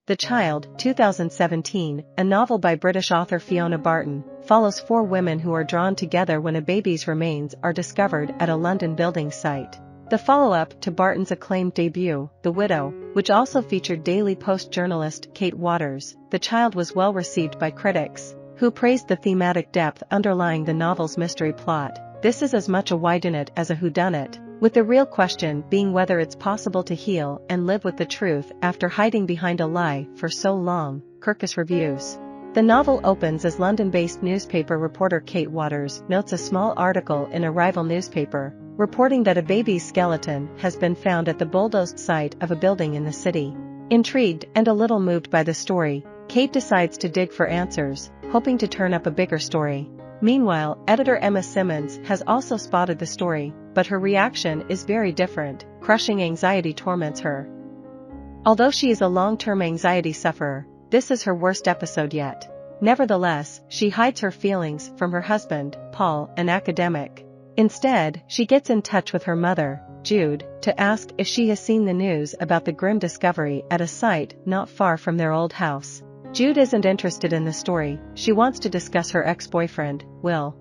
The Child, 2017, a novel by British author Fiona Barton, follows four women who are drawn together when a baby's remains are discovered at a London building site. The follow-up to Barton's acclaimed debut, The Widow, which also featured Daily Post journalist Kate Waters, The Child was well received by critics, who praised the thematic depth underlying the novel's mystery plot. This is as much a whodunit as a whodunit, with the real question being whether it's possible to heal and live with the truth after hiding behind a lie for so long. Kirkus Reviews. The novel opens as London-based newspaper reporter Kate Waters notes a small article in a rival newspaper, reporting that a baby's skeleton has been found at the bulldozed site of a building in the city. Intrigued and a little moved by the story, Kate decides to dig for answers, hoping to turn up a bigger story. Meanwhile, editor Emma Simmonds has also spotted the story, but her reaction is very different. Crushing anxiety torments her. Although she is a long-term anxiety sufferer, this is her worst episode yet. Nevertheless, she hides her feelings from her husband, Paul, an academic. Instead, she gets in touch with her mother, Jude, to ask if she has seen the news about the grim discovery at a site not far from their old house. Jude isn't interested in the story, she wants to discuss her ex-boyfriend, Will.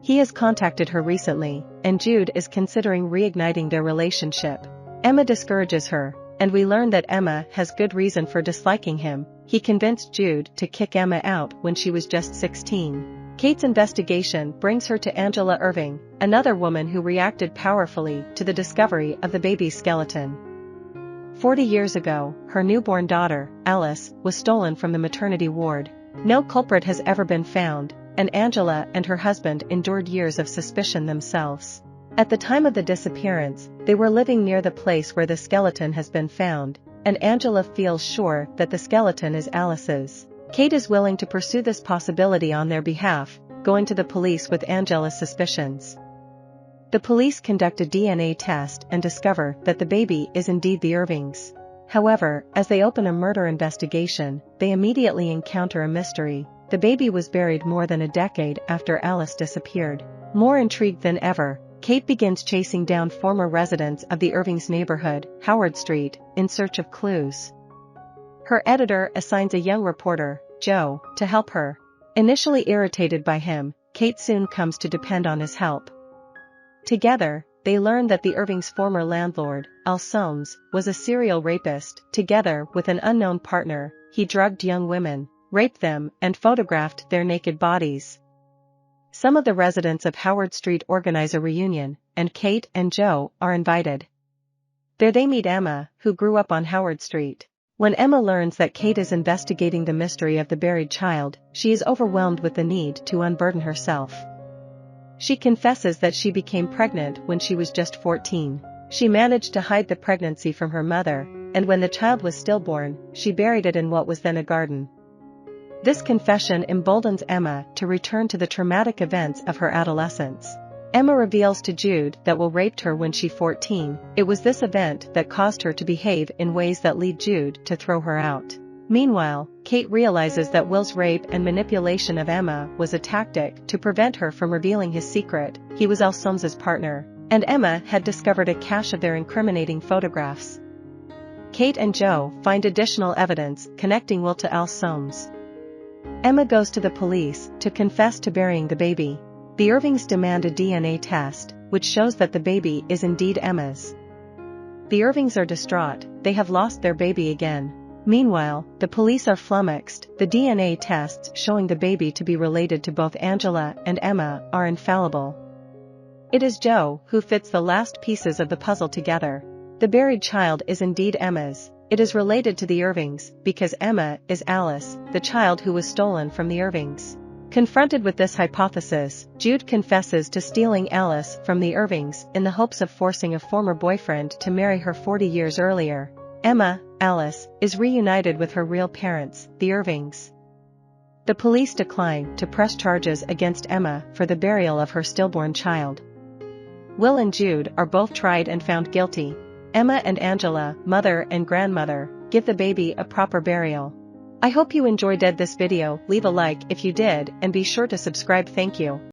He has contacted her recently, and Jude is considering reigniting their relationship. Emma discourages her, and we learn that Emma has good reason for disliking him. He convinced Jude to kick Emma out when she was just 16. Kate's investigation brings her to Angela Irving, another woman who reacted powerfully to the discovery of the baby's skeleton. 40 years ago, her newborn daughter, Alice, was stolen from the maternity ward. No culprit has ever been found, and Angela and her husband endured years of suspicion themselves. At the time of the disappearance, they were living near the place where the skeleton has been found, and Angela feels sure that the skeleton is Alice's. Kate is willing to pursue this possibility on their behalf, going to the police with Angela's suspicions. The police conduct a DNA test and discover that the baby is indeed the Irvings. However, as they open a murder investigation, they immediately encounter a mystery. The baby was buried more than a decade after Alice disappeared. More intrigued than ever, Kate begins chasing down former residents of the Irvings neighborhood, Howard Street, in search of clues. Her editor assigns a young reporter, Joe, to help her. Initially irritated by him, Kate soon comes to depend on his help. Together, they learn that the Irvings' former landlord, Al Soames, was a serial rapist. Together with an unknown partner, he drugged young women, raped them, and photographed their naked bodies. Some of the residents of Howard Street organize a reunion, and Kate and Joe are invited. There they meet Emma, who grew up on Howard Street. When Emma learns that Kate is investigating the mystery of the buried child, she is overwhelmed with the need to unburden herself. She confesses that she became pregnant when she was just 14. She managed to hide the pregnancy from her mother, and when the child was stillborn, she buried it in what was then a garden. This confession emboldens Emma to return to the traumatic events of her adolescence. Emma reveals to Jude that Will raped her when she was 14. It was this event that caused her to behave in ways that lead Jude to throw her out. Meanwhile, Kate realizes that Will's rape and manipulation of Emma was a tactic to prevent her from revealing his secret. He was Al Soames' partner, and Emma had discovered a cache of their incriminating photographs. Kate and Joe find additional evidence connecting Will to Al Soames. Emma goes to the police to confess to burying the baby. The Irvings demand a DNA test, which shows that the baby is indeed Emma's. The Irvings are distraught, they have lost their baby again. Meanwhile, the police are flummoxed. The DNA tests showing the baby to be related to both Angela and Emma are infallible. It is Joe who fits the last pieces of the puzzle together. The buried child is indeed Emma's. It is related to the Irvings because Emma is Alice, the child who was stolen from the Irvings. Confronted with this hypothesis, Jude confesses to stealing Alice from the Irvings in the hopes of forcing a former boyfriend to marry her 40 years earlier. Emma, Alice, is reunited with her real parents, the Irvings. The police decline to press charges against Emma for the burial of her stillborn child. Will and Jude are both tried and found guilty. Emma and Angela, mother and grandmother, give the baby a proper burial. I hope you enjoyed this video. Leave a like if you did and be sure to subscribe. Thank you.